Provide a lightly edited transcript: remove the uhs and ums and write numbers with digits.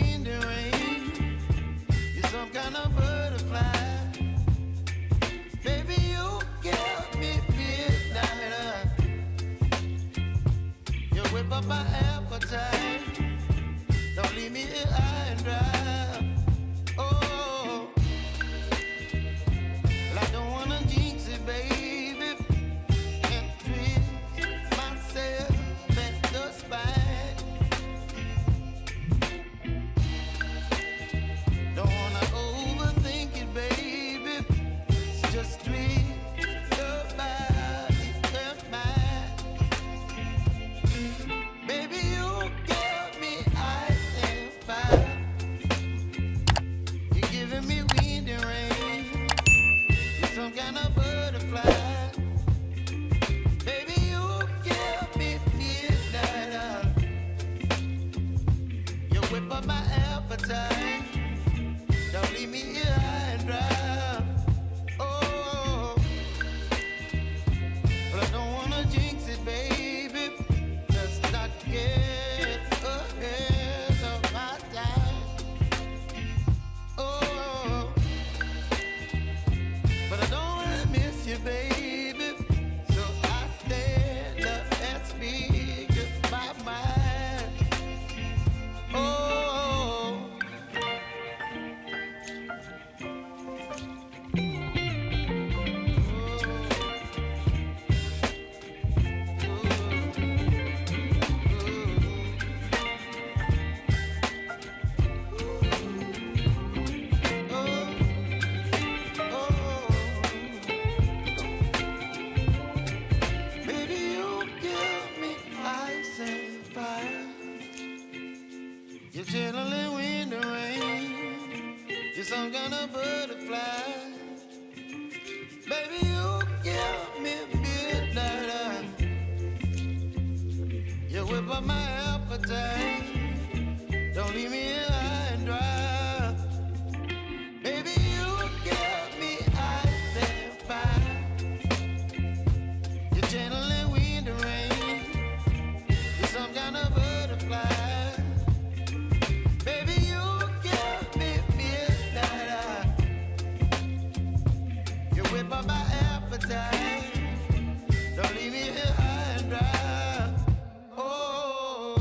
wind and rain. You're some kind of butterfly. Baby, you give me midnight. You whip up my appetite. Don't leave me here high and dry. Oh, well, I don't wanna jinx it, baby, and twist myself at the spine. Don't wanna overthink it, baby. It's just twist your body and mine. Baby, you give me ice and fire. You're giving me wind and rain. You're some kind of butterfly. Baby, you give me midnight. You whip up my appetite. Don't leave me here high and dry. Oh, but I don't wanna jinx it, baby. Let's not get ahead of my time. Oh, but I don't wanna miss you, baby. So I stand up and speak my mind. Oh. Baby, you give me ice and fire. You're chilling wind and rain. You're some kind of butterfly. Baby, you give me midnight. You whip up my appetite. Don't leave me here high and dry. Baby, you give me ice and fire. You're channeling wind and rain. You're some kind of butterfly. Baby, you give me midnight. You whip up my appetite. Don't leave me here high and dry. Oh.